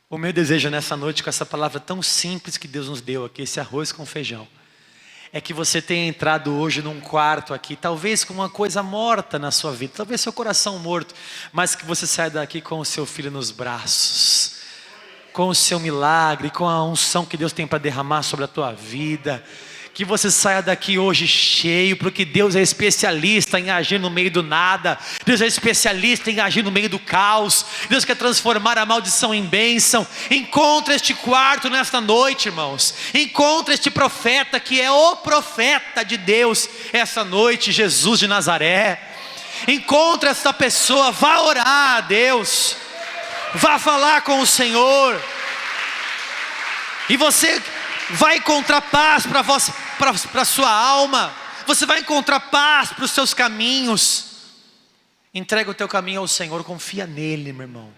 O meu desejo nessa noite, com essa palavra tão simples que Deus nos deu aqui, esse arroz com feijão, é que você tenha entrado hoje num quarto aqui, talvez com uma coisa morta na sua vida, talvez seu coração morto, mas que você saia daqui com o seu filho nos braços, com o seu milagre, com a unção que Deus tem para derramar sobre a tua vida. Que você saia daqui hoje cheio, porque Deus é especialista em agir no meio do nada. Deus é especialista em agir no meio do caos. Deus quer transformar a maldição em bênção. Encontra este quarto nesta noite, irmãos. Encontra este profeta que é o profeta de Deus essa noite, Jesus de Nazaré. Encontra esta pessoa, vá orar a Deus, vá falar com o Senhor, e você vai encontrar paz para a sua alma. Você vai encontrar paz para os seus caminhos. Entrega o teu caminho ao Senhor, confia nele, meu irmão.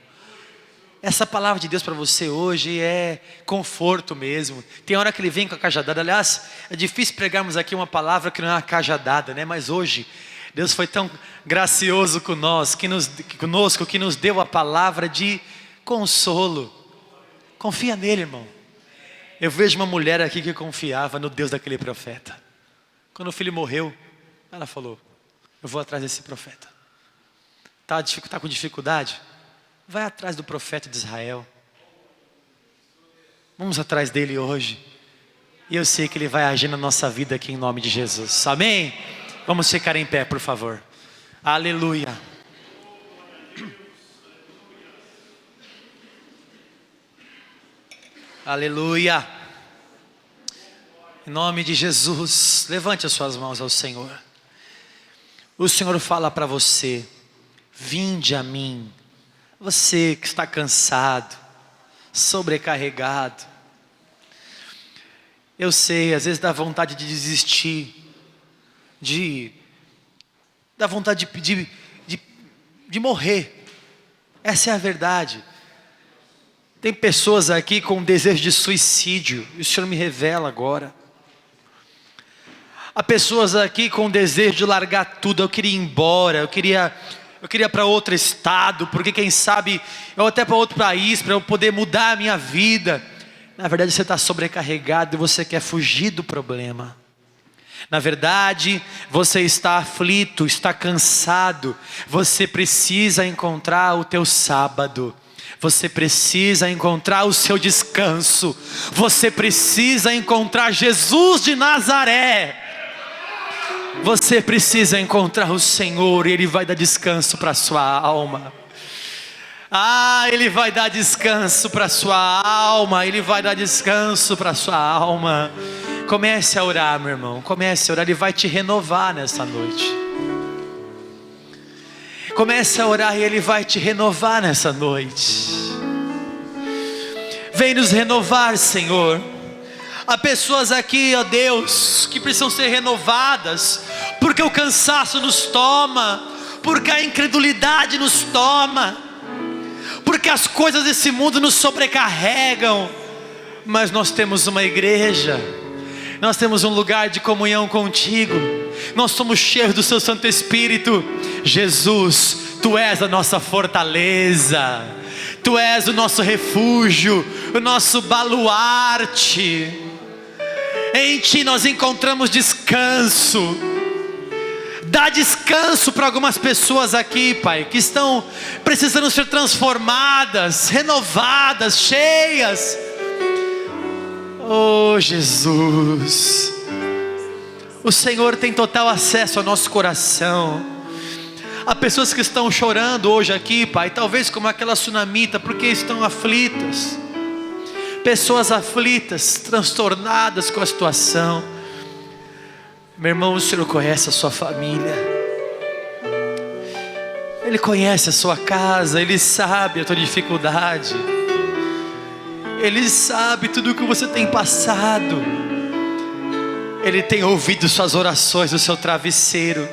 Essa palavra de Deus para você hoje é conforto mesmo. Tem hora que ele vem com a cajadada. Aliás, é difícil pregarmos aqui uma palavra que não é uma cajadada, né? Mas hoje Deus foi tão gracioso conosco, que nos deu a palavra de consolo. Confia nele, irmão. Eu vejo uma mulher aqui que confiava no Deus daquele profeta. Quando o filho morreu, ela falou: eu vou atrás desse profeta. Está com dificuldade? Vai atrás do profeta de Israel. Vamos atrás dele hoje. E eu sei que ele vai agir na nossa vida aqui em nome de Jesus. Amém? Vamos ficar em pé, por favor. Aleluia. Aleluia. Em nome de Jesus, levante as suas mãos ao Senhor. O Senhor fala para você: vinde a mim, você que está cansado, sobrecarregado. Eu sei, às vezes dá vontade de desistir, dá vontade de morrer. Essa é a verdade. Tem pessoas aqui com desejo de suicídio, e o Senhor me revela agora. Há pessoas aqui com desejo de largar tudo. Eu queria ir embora, eu queria para outro estado, porque quem sabe, ou até para outro país, para eu poder mudar a minha vida. Na verdade você está sobrecarregado e você quer fugir do problema. Na verdade você está aflito, está cansado. Você precisa encontrar o teu sábado. Você precisa encontrar o seu descanso. Você precisa encontrar Jesus de Nazaré. Você precisa encontrar o Senhor, e Ele vai dar descanso para a sua alma. Ele vai dar descanso para a sua alma. Ele vai dar descanso para a sua alma. Comece a orar, meu irmão. Comece a orar, Ele vai te renovar nessa noite. Comece a orar e Ele vai te renovar nessa noite. Vem nos renovar, Senhor. Há pessoas aqui, ó Deus, que precisam ser renovadas, porque o cansaço nos toma, porque a incredulidade nos toma, porque as coisas desse mundo nos sobrecarregam. Mas nós temos uma igreja, nós temos um lugar de comunhão contigo, nós somos cheios do seu Santo Espírito. Jesus, Tu és a nossa fortaleza, Tu és o nosso refúgio, o nosso baluarte. Em Ti nós encontramos descanso. Dá descanso para algumas pessoas aqui, Pai, que estão precisando ser transformadas, renovadas, cheias. Oh Jesus, o Senhor tem total acesso ao nosso coração. Há pessoas que estão chorando hoje aqui, Pai, talvez como aquela sunamita, porque estão aflitas. Pessoas aflitas, transtornadas com a situação. Meu irmão, o Senhor conhece a sua família. Ele conhece a sua casa. Ele sabe a tua dificuldade. Ele sabe tudo o que você tem passado. Ele tem ouvido suas orações do seu travesseiro.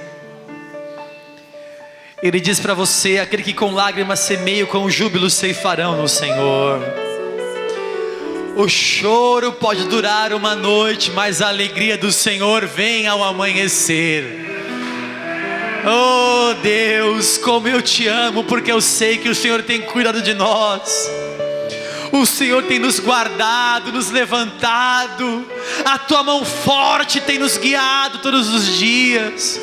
Ele diz para você: aquele que com lágrimas semeia, com júbilo ceifarão no Senhor. O choro pode durar uma noite, mas a alegria do Senhor vem ao amanhecer. Oh Deus, como eu te amo, porque eu sei que o Senhor tem cuidado de nós. O Senhor tem nos guardado, nos levantado. A tua mão forte tem nos guiado todos os dias.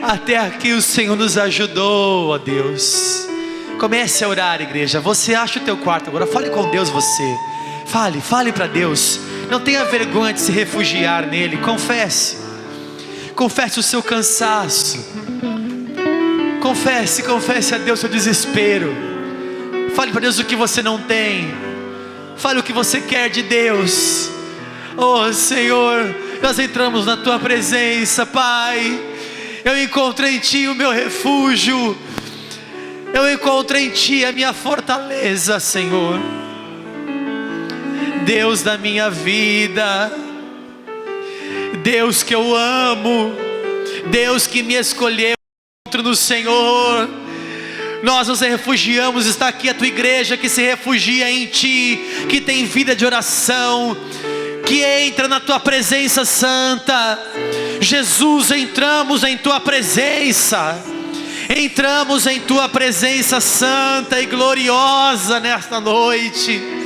Até aqui o Senhor nos ajudou, ó Deus. Comece a orar, igreja. Você acha o teu quarto agora. Fale com Deus você. Fale para Deus. Não tenha vergonha de se refugiar nele. Confesse o seu cansaço. Confesse a Deus o seu desespero. Fale para Deus o que você não tem. Fale o que você quer de Deus. Oh Senhor, nós entramos na tua presença, Pai. Eu encontro em ti o meu refúgio. Eu encontro em ti a minha fortaleza, Senhor. Deus da minha vida, Deus que eu amo, Deus que me escolheu no Senhor. Nós nos refugiamos. Está aqui a tua igreja que se refugia em ti, que tem vida de oração, que entra na tua presença santa. Jesus, entramos em tua presença. Entramos em tua presença santa e gloriosa nesta noite.